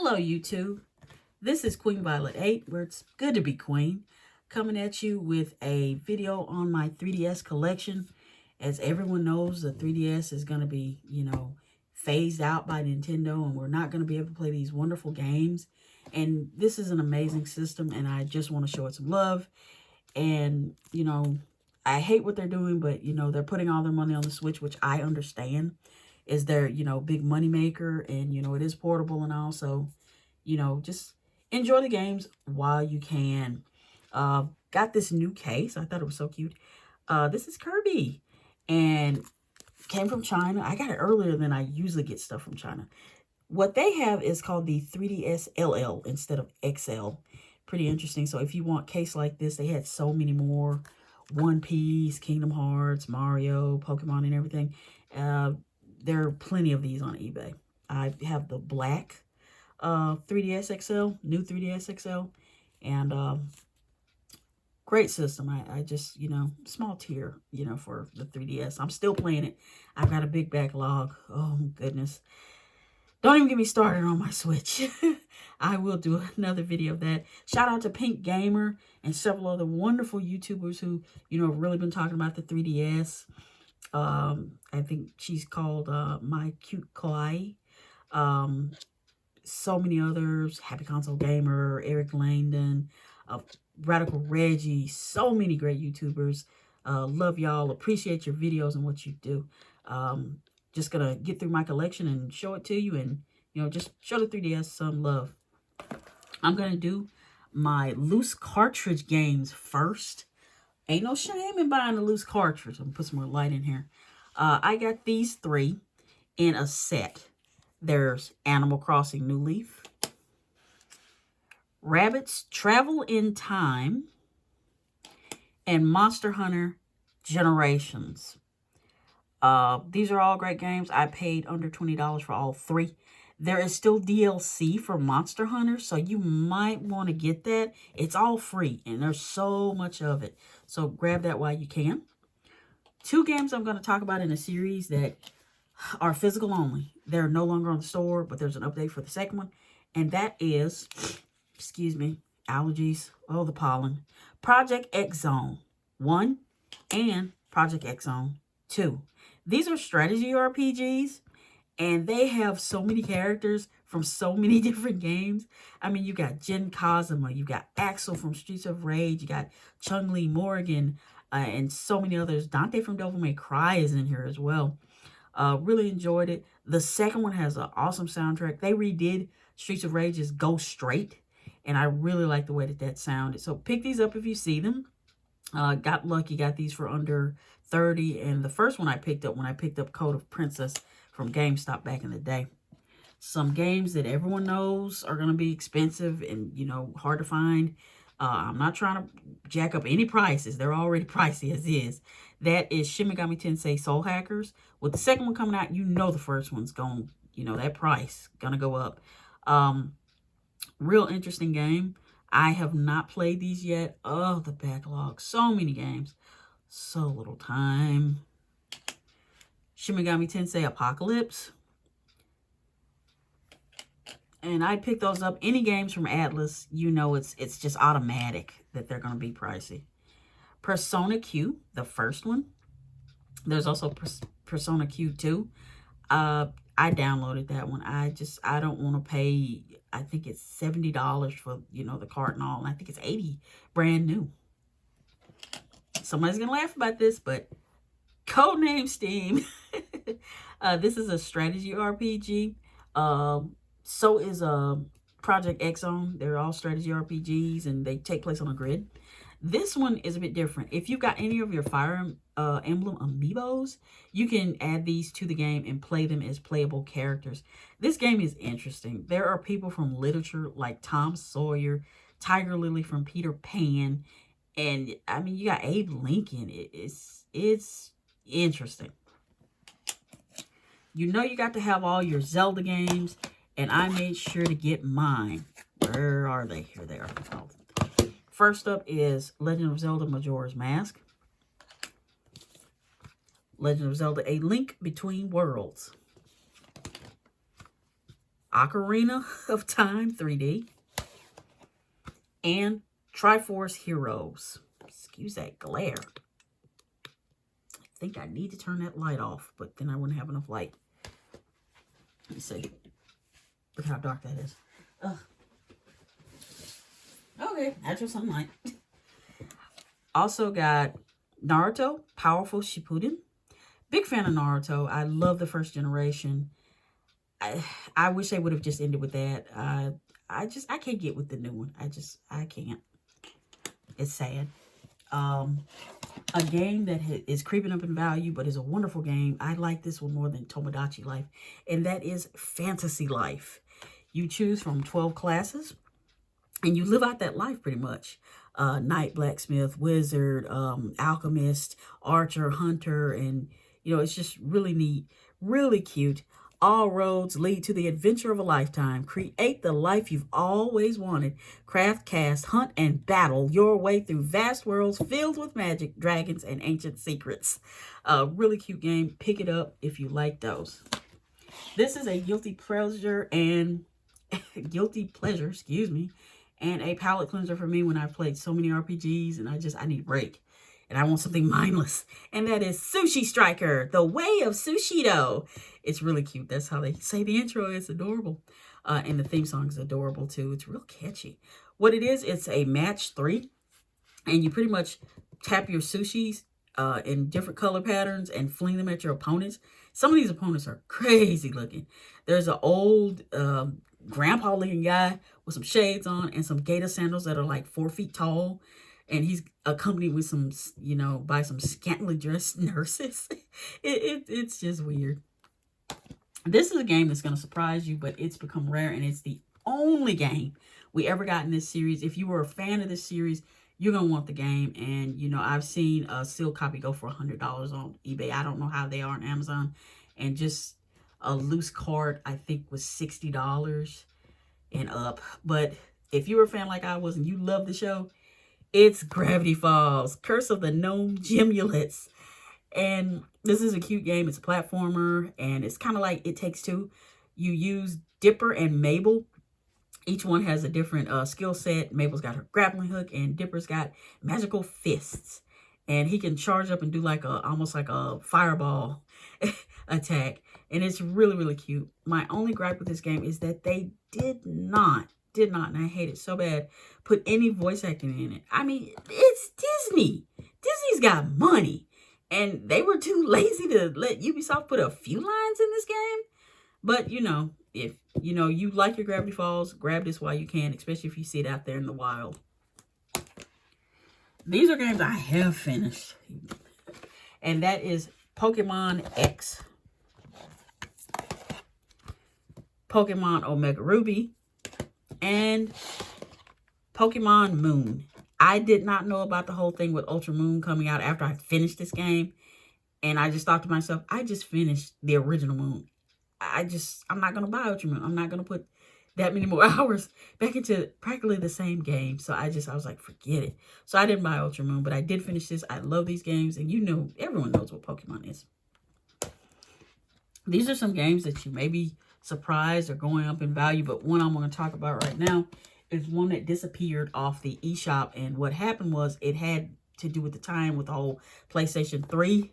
Hello, YouTube. This is Queen Violet 8, where it's good to be queen, coming at you with a video on my 3DS collection. As everyone knows, the 3DS is going to be, phased out by Nintendo, and we're not going to be able to play these wonderful games. And this is an amazing system, and I just want to show it some love. And, I hate what they're doing, but, they're putting all their money on the Switch, which I understand is their, big money maker, and, it is portable and all. So, just enjoy the games while you can. Got this new case. I thought it was so cute. This is Kirby, and came from China. I got it earlier than I usually get stuff from China. What they have is called the 3DS LL instead of XL. Pretty interesting. So if you want a case like this, they had so many more. One Piece, Kingdom Hearts, Mario, Pokemon, and everything. There are plenty of these on eBay. I have the black 3DS XL, new 3DS XL, and great system. I just, small tier, for the 3DS. I'm still playing it. I've got a big backlog. Oh, goodness. Don't even get me started on my Switch. I will do another video of that. Shout out to Pink Gamer and several other wonderful YouTubers who, have really been talking about the 3DS. I think she's called My Cute Kawaii. So many others. Happy Console Gamer, Eric Langdon, Radical Reggie. So many great YouTubers. Love y'all. Appreciate your videos and what you do. Just gonna get through my collection and show it to you, and just show the 3DS some love. I'm gonna do my loose cartridge games first. Ain't no shame in buying a loose cartridge. I'm gonna put some more light in here. I got these three in a set. There's Animal Crossing New Leaf, Rabbids Travel in Time, and Monster Hunter Generations. These are all great games. I paid under $20 for all three. There is still DLC for Monster Hunter, so you might want to get that. It's all free, and there's so much of it. So grab that while you can. Two games I'm going to talk about in a series that are physical only. They're no longer on the store, but there's an update for the second one. And that is, excuse me, allergies. Oh, the pollen. Project X Zone 1 and Project X Zone 2. These are strategy RPGs, and they have so many characters from so many different games. I mean, you got Jin Kazuma, you got Axel from Streets of Rage, you got Chun-Li Morgan, and so many others. Dante from Devil May Cry is in here as well. Really enjoyed it. The second one has an awesome soundtrack. They redid Streets of Rage's Go Straight, and I really like the way that sounded. So pick these up if you see them. Got lucky, got these for under 30, and the first one I picked up when I picked up Code of Princess from GameStop back in the day. Some games that everyone knows are going to be expensive and, hard to find. I'm not trying to jack up any prices. They're already pricey as is. That is Shin Megami Tensei Soul Hackers. With the second one coming out, the first one's going, that price going to go up. Real interesting game. I have not played these yet. Oh, the backlog. So many games. So little time. Shin Megami Tensei Apocalypse. And I pick those up. Any games from Atlus, it's just automatic that they're going to be pricey. Persona Q, the first one. There's also Persona Q 2. I downloaded that one. I don't want to pay, I think it's $70 for, the cart and all. And I think it's $80 brand new. Somebody's going to laugh about this, but Codename Steam. This is a strategy RPG. So is Project X Zone. They're all strategy RPGs, and they take place on a grid. This one is a bit different. If you've got any of your Fire Emblem amiibos, you can add these to the game and play them as playable characters. This game is interesting. There are people from literature like Tom Sawyer, Tiger Lily from Peter Pan, and I mean, you got Abe Lincoln. It's interesting. You got to have all your Zelda games, and I made sure to get mine. Where are they? Here they are. Oh. First up is Legend of Zelda Majora's Mask. Legend of Zelda: A Link Between Worlds. Ocarina of Time 3D, and Triforce Heroes. Excuse that glare. I think I need to turn that light off, but then I wouldn't have enough light. Let me see. Look how dark that is. Ugh. Okay, natural sunlight. Also got Naruto, Powerful Shippuden. Big fan of Naruto. I love the first generation. I wish they would have just ended with that. I can't get with the new one. I can't. It's sad. A game that is creeping up in value, but is a wonderful game. I like this one more than Tomodachi Life, and that is Fantasy Life. You choose from 12 classes, and you live out that life pretty much. Knight, blacksmith, wizard, alchemist, archer, hunter, and it's just really neat, really cute. All roads lead to the adventure of a lifetime. Create the life you've always wanted. Craft, cast, hunt, and battle your way through vast worlds filled with magic, dragons, and ancient secrets. Really cute game. Pick it up if you like those. This is a guilty pleasure, and a palate cleanser for me when I've played so many RPGs and I need a break. And I want something mindless. And that is Sushi Striker, The Way of Sushido. It's really cute. That's how they say the intro. It's adorable. And the theme song is adorable too. It's real catchy. What it is, it's a match 3. And you pretty much tap your sushis in different color patterns and fling them at your opponents. Some of these opponents are crazy looking. There's an old grandpa looking guy with some shades on and some gator sandals that are like 4 feet tall. And he's accompanied with some, by some scantily dressed nurses. It's just weird. This is a game that's going to surprise you, but it's become rare, and it's the only game we ever got in this series. If you were a fan of this series, you're going to want the game. And, I've seen a sealed copy go for $100 on eBay. I don't know how they are on Amazon. And just a loose card, I think, was $60 and up. But if you were a fan like I was and you love the show, it's Gravity Falls, Curse of the Gnome Gemulets. And this is a cute game. It's a platformer, and it's kind of like It Takes Two. You use Dipper and Mabel. Each one has a different skill set. Mabel's got her grappling hook, and Dipper's got magical fists. And he can charge up and do almost like a fireball attack. And it's really, really cute. My only gripe with this game is that they did not, and I hate it so bad, put any voice acting in it. I mean, it's Disney. Disney's got money. And they were too lazy to let Ubisoft put a few lines in this game. But, if, you like your Gravity Falls, grab this while you can, especially if you see it out there in the wild. These are games I have finished. And that is Pokemon X, Pokemon Omega Ruby, and Pokemon Moon. I did not know about the whole thing with Ultra Moon coming out after I finished this game. And I just thought to myself, I just finished the original Moon. I'm not going to buy Ultra Moon. I'm not going to put that many more hours back into practically the same game. So I was like, forget it. So I didn't buy Ultra Moon, but I did finish this. I love these games. And everyone knows what Pokemon is. These are some games that you may be surprised are going up in value, but one I'm going to talk about right now is one that disappeared off the eShop. And what happened was it had to do with the time with the whole PlayStation 3.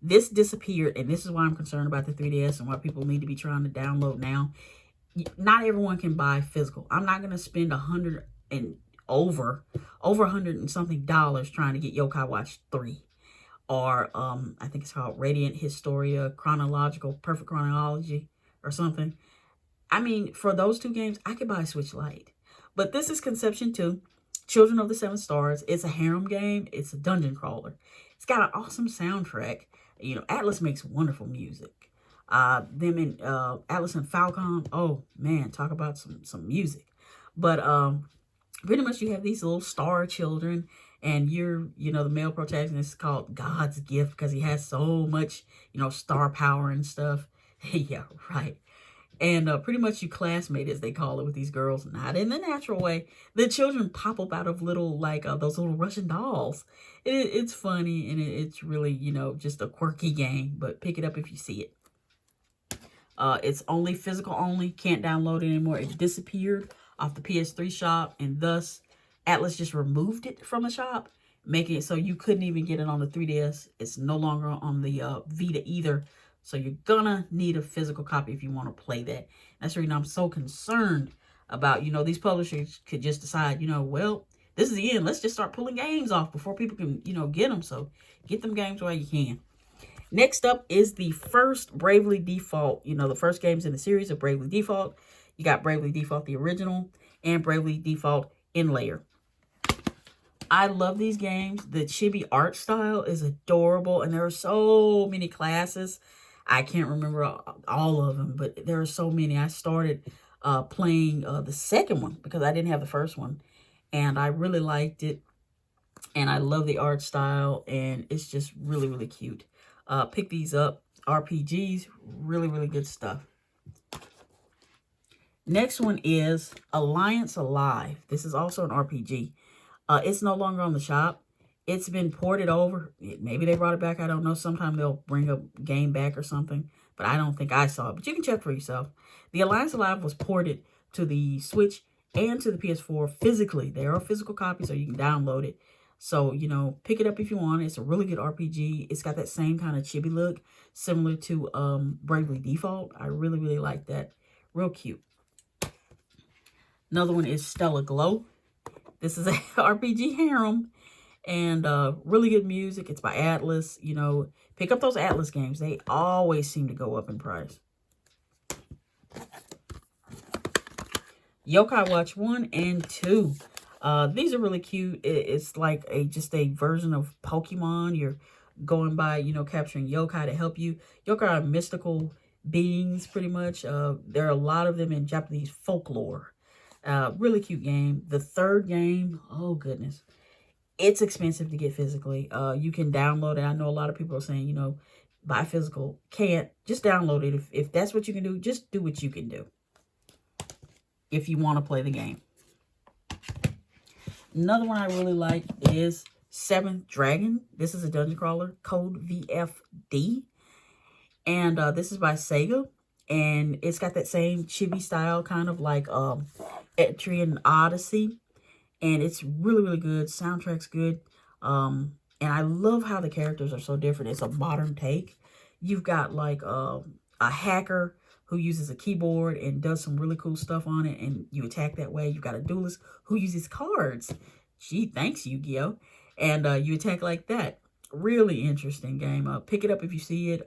This disappeared, and this is why I'm concerned about the 3DS and why people need to be trying to download now. Not everyone can buy physical. I'm not going to spend $100 and over $100 and something trying to get Yokai Watch 3. Or I think it's called Radiant Historia, Perfect Chronology or something. I mean, for those 2 games, I could buy a Switch Lite. But this is Conception 2, Children of the Seven Stars. It's a harem game. It's a dungeon crawler. It's got an awesome soundtrack. Atlus makes wonderful music. Them and Atlus and Falcom, oh man, talk about some music. But pretty much you have these little star children, and the male protagonist is called God's Gift because he has so much, star power and stuff. Yeah, right. And pretty much you classmate, as they call it, with these girls, not in the natural way. The children pop up out of little, those little Russian dolls. It's funny, and it's really, just a quirky game. But pick it up if you see it. It's only physical only. Can't download it anymore. It disappeared off the PS3 shop, and thus Atlus just removed it from the shop, making it so you couldn't even get it on the 3DS. It's no longer on the Vita either. So you're gonna need a physical copy if you want to play that. That's the reason I'm so concerned about, these publishers could just decide, well, this is the end. Let's just start pulling games off before people can, get them. So get them games while you can. Next up is the first Bravely Default, the first games in the series of Bravely Default. You got Bravely Default, the original, and Bravely Default Inlayer. I love these games. The chibi art style is adorable, and there are so many classes. I can't remember all of them, but there are so many. I started playing the second one because I didn't have the first one, and I really liked it, and I love the art style, and it's just really, really cute. Pick these up. RPGs, really, really good stuff. Next one is Alliance Alive. This is also an RPG. It's no longer on the shop. It's been ported over. Maybe they brought it back. I don't know. Sometime they'll bring a game back or something. But I don't think I saw it. But you can check for yourself. The Alliance Alive was ported to the Switch and to the PS4 physically. There are physical copies, so you can download it. So, pick it up if you want. It's a really good RPG. It's got that same kind of chibi look, similar to Bravely Default. I really, really like that. Real cute. Another one is Stellar Glow. This is a RPG harem, and really good music. It's by Atlus. Pick up those Atlus games. They always seem to go up in price. Yokai Watch 1 and 2. These are really cute. It's like just a version of Pokemon. You're going by, capturing yokai to help you. Yokai are mystical beings, pretty much. There are a lot of them in Japanese folklore. Really cute game. The third game, oh goodness, it's expensive to get physically. You can download it. I know a lot of people are saying, buy physical. Can't. Just download it. If that's what you can do, just do what you can do if you want to play the game. Another one I really like is Seventh Dragon. This is a dungeon crawler, code VFD. And this is by Sega. And it's got that same chibi style, kind of like Etrian Odyssey. And it's really, really good. Soundtrack's good. And I love how the characters are so different. It's a modern take. You've got like a hacker who uses a keyboard and does some really cool stuff on it, and you attack that way. You've got a duelist who uses cards. Gee, thanks, Yu-Gi-Oh! And you attack like that. Really interesting game. Pick it up if you see it.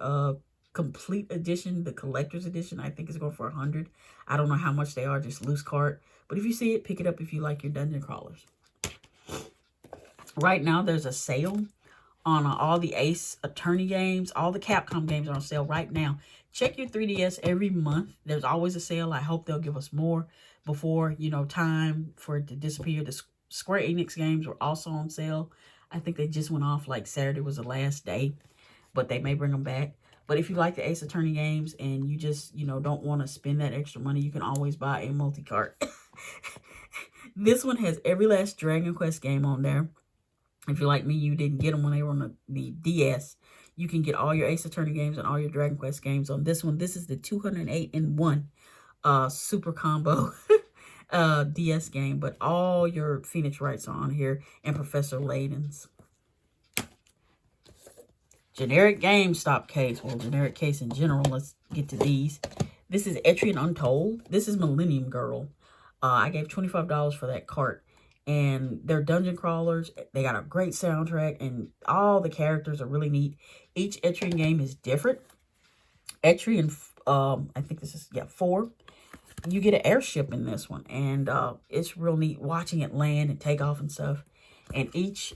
Complete edition, the collector's edition, I think is going for $100. I don't know how much they are, just loose cart. But if you see it, pick it up if you like your dungeon crawlers. Right now, there's a sale on all the Ace Attorney games. All the Capcom games are on sale right now. Check your 3DS every month. There's always a sale. I hope they'll give us more before, time for it to disappear. The Square Enix games were also on sale. I think they just went off like Saturday was the last day, but they may bring them back. But if you like the Ace Attorney games and you just, don't want to spend that extra money, you can always buy a multi-cart. This one has every last Dragon Quest game on there. If you're like me, you didn't get them when they were on the DS. You can get all your Ace Attorney games and all your Dragon Quest games on this one. This is the 208-in-1 super combo DS game. But all your Phoenix Wrights are on here and Professor Layden's. Generic GameStop case. Well, generic case in general. Let's get to these. This is Etrian Untold. This is Millennium Girl. I gave $25 for that cart. And they're dungeon crawlers. They got a great soundtrack, and all the characters are really neat. Each Etrian game is different. Etrian, I think this is, 4. You get an airship in this one, and it's real neat watching it land and take off and stuff. And each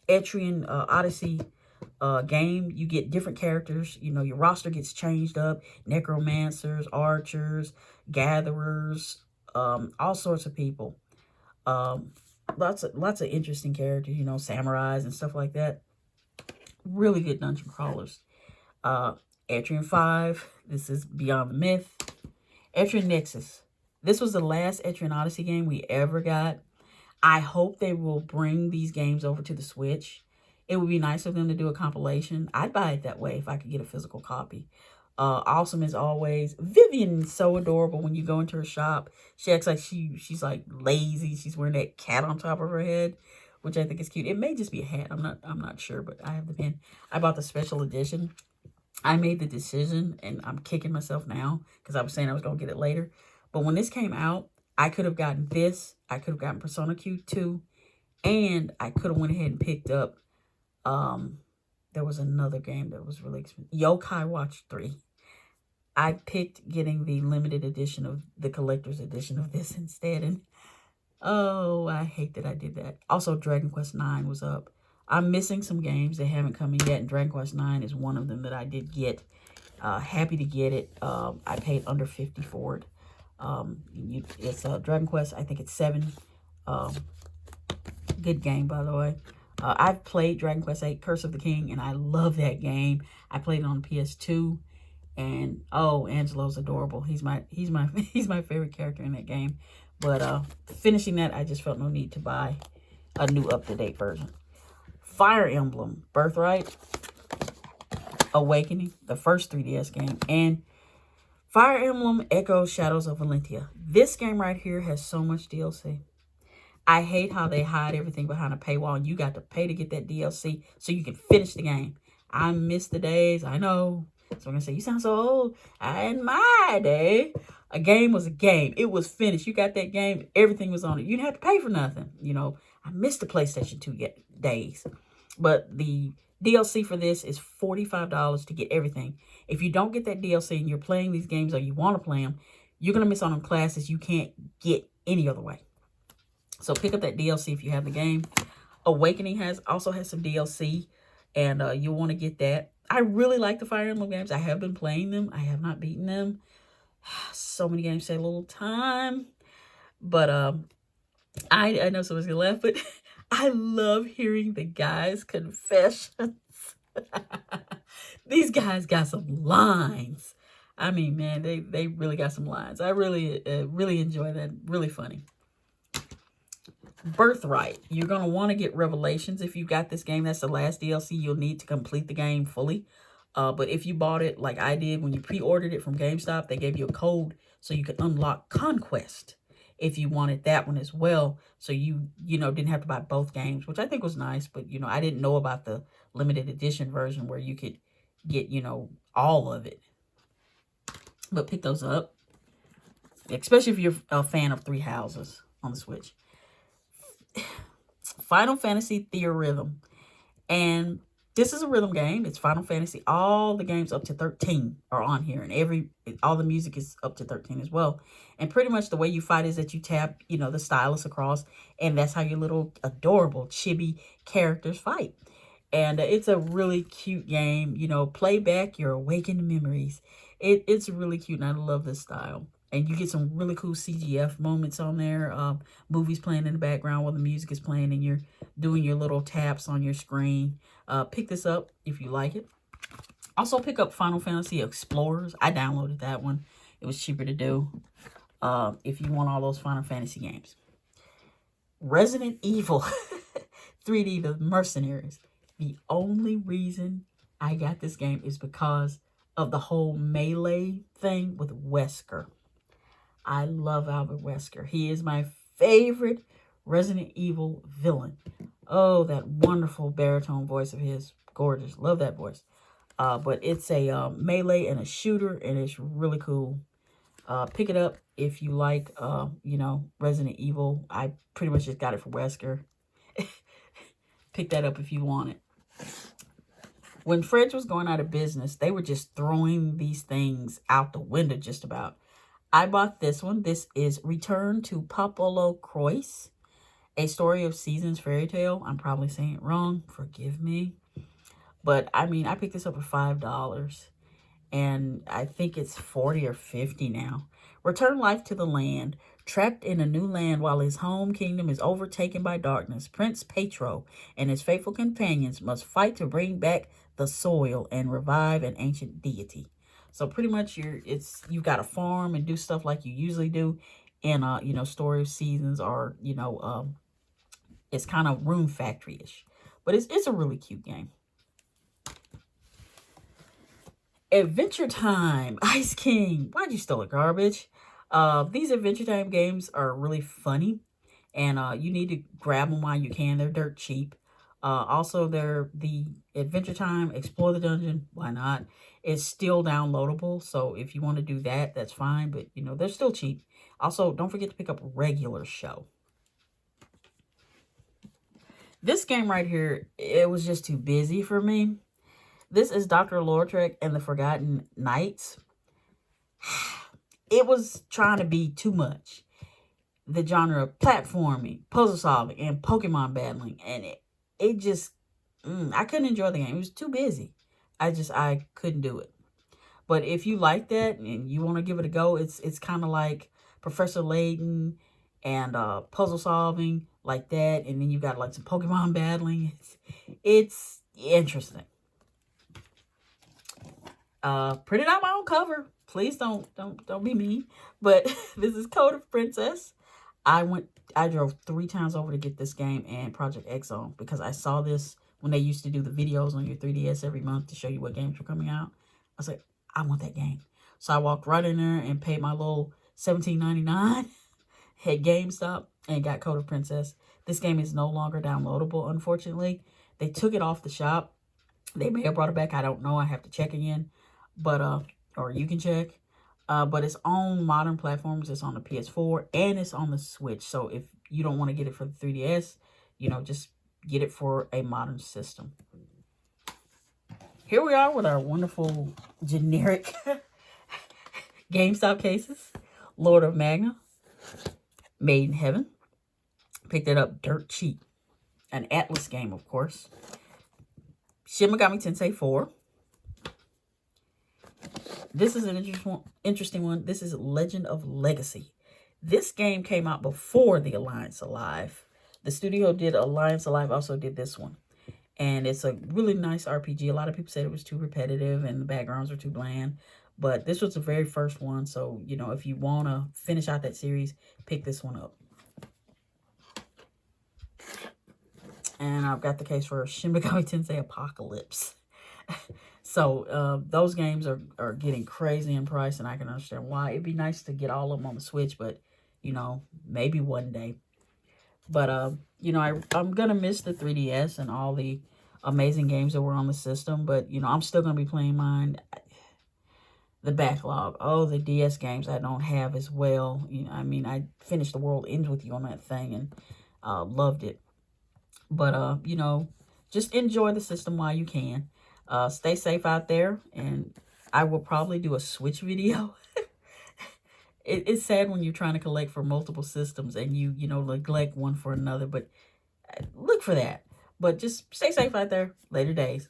Etrian Odyssey game, you get different characters. Your roster gets changed up. Necromancers, archers, gatherers, all sorts of people. Lots of interesting characters, samurais and stuff like that. Really good dungeon crawlers. Etrian 5. This is Beyond the Myth. Etrian Nexus. This was the last Etrian Odyssey game we ever got. I hope they will bring these games over to the Switch. It would be nice of them to do a compilation. I'd buy it that way if I could get a physical copy. Awesome as always. Vivian's so adorable when you go into her shop. She acts like she's like lazy. She's wearing that cat on top of her head, which I think is cute. It may just be a hat. I'm not sure, but I have the pin. I bought the special edition. I made the decision, and I'm kicking myself now because I was saying I was gonna get it later. But when this came out, I could have gotten this. I could have gotten Persona Q2, and I could have went ahead and picked up. There was another game that was really expensive. Yokai Watch 3. I picked getting the limited edition of the collector's edition of this instead. And oh, I hate that I did that. Also, Dragon Quest 9 was up. I'm missing some games that haven't come in yet. And Dragon Quest 9 is one of them that I did get. Happy to get it. I paid under $50 for it. It's Dragon Quest. I think it's 7. Good game, by the way. I've played Dragon Quest 8 Curse of the King, and I love that game. I played it on PS2. And oh, Angelo's adorable. He's my favorite character in that game. But finishing that, I just felt no need to buy a new up-to-date version. Fire Emblem Birthright, Awakening, the first 3DS game, and Fire Emblem Echo Shadows of Valentia. This game right here has so much DLC. I hate how they hide everything behind a paywall, and you got to pay to get that DLC so you can finish the game. I miss the days, I know. So I'm going to say, you sound so old. In my day, a game was a game. It was finished. You got that game. Everything was on it. You didn't have to pay for nothing. You know, I missed the PlayStation 2 days. But the DLC for this is $45 to get everything. If you don't get that DLC and you're playing these games or you want to play them, you're going to miss on them classes you can't get any other way. So pick up that DLC if you have the game. Awakening also has some DLC, and you'll want to get that. I really like the Fire Emblem games. I have been playing them. I have not beaten them. So many games take a little time. But I know someone's going to laugh, but I love hearing the guys' confessions. These guys got some lines. I mean, man, they really got some lines. I really enjoy that. Really funny. Birthright. You're going to want to get Revelations if you got this game. That's the last DLC you'll need to complete the game fully. But if you bought it like I did when you pre-ordered it from GameStop, they gave you a code so you could unlock Conquest if you wanted that one as well. So you didn't have to buy both games, which I think was nice. But, I didn't know about the limited edition version where you could get, all of it. But pick those up, especially if you're a fan of Three Houses on the Switch. Final Fantasy Theorhythm. And this is a rhythm game. It's Final Fantasy. All the games up to 13 are on here. And all the music is up to 13 as well. And pretty much the way you fight is that you tap, the stylus across. And that's how your little adorable chibi characters fight. And it's a really cute game. Play back your awakened memories. It's really cute. And I love this style. And you get some really cool CGF moments on there. Movies playing in the background while the music is playing. And you're doing your little taps on your screen. Pick this up if you like it. Also pick up Final Fantasy Explorers. I downloaded that one. It was cheaper to do if you want all those Final Fantasy games. Resident Evil 3D, The Mercenaries. The only reason I got this game is because of the whole melee thing with Wesker. I love Albert Wesker. He is my favorite Resident Evil villain. Oh, that wonderful baritone voice of his. Gorgeous. Love that voice. But it's a melee and a shooter, and it's really cool. Pick it up if you like, Resident Evil. I pretty much just got it for Wesker. Pick that up if you want it. When Fred's was going out of business, they were just throwing these things out the window just about. I bought this one. This is Return to Popolo Croix, A Story of Seasons Fairy Tale. I'm probably saying it wrong. Forgive me. But, I picked this up for $5. And I think it's 40 or 50 now. Return life to the land. Trapped in a new land while his home kingdom is overtaken by darkness, Prince Petro and his faithful companions must fight to bring back the soil and revive an ancient deity. So pretty much you've got to farm and do stuff like you usually do in Story of Seasons, or it's kind of Room Factory-ish. But it's a really cute game. Adventure Time, Ice King. Why'd you steal it, garbage? These Adventure Time games are really funny, and you need to grab them while you can. They're dirt cheap. Also, they're the Adventure Time Explore the Dungeon. Why not? It's still downloadable, so if you want to do that, that's fine. But you know they're still cheap. Also, don't forget to pick up Regular Show. This game right here, it was just too busy for me. This is Dr. Lortrek and the Forgotten Knights. It was trying to be too much. The genre of platforming, puzzle solving, and Pokemon battling. And it just, I couldn't enjoy the game. It was too busy. I couldn't do it. But if you like that and you want to give it a go, it's kind of like Professor Layton and puzzle solving like that. And then you got like some Pokemon battling. It's interesting. Printed out my own cover. Please don't be mean. But this is Code of Princess. I drove 3 times over to get this game and Project X on because I saw this when they used to do the videos on your 3DS every month to show you what games were coming out. I was like, I want that game. So I walked right in there and paid my little $17.99 at GameStop and got Code of Princess. This game is no longer downloadable, unfortunately. They took it off the shop. They may have brought it back. I don't know. I have to check again. But, or you can check. But it's on modern platforms. It's on the PS4 and it's on the Switch. So if you don't want to get it for the 3DS, you know, just get it for a modern system. Here we are with our wonderful generic GameStop cases. Lord of Magna, Made in Heaven. Picked it up dirt cheap. An Atlus game, of course. Shin Megami Tensei 4. This is an interesting one. This is Legend of Legacy. This game came out before the Alliance Alive. The studio did Alliance Alive, also did this one. And it's a really nice RPG. A lot of people said it was too repetitive and the backgrounds are too bland. But this was the very first one. So, you know, if you want to finish out that series, pick this one up. And I've got the case for Shin Megami Tensei Apocalypse. So those games are getting crazy in price, and I can understand why. It'd be nice to get all of them on the Switch, but, you know, maybe one day. But, you know, I'm going to miss the 3DS and all the amazing games that were on the system. But, you know, I'm still going to be playing mine. The backlog. Oh, the DS games I don't have as well. You know, I mean, I finished The World Ends With You on that thing and loved it. But, you know, just enjoy the system while you can. Stay safe out there, and I will probably do a Switch video. It's sad when you're trying to collect for multiple systems and you know, neglect one for another, but look for that. But just stay safe out there. Later days.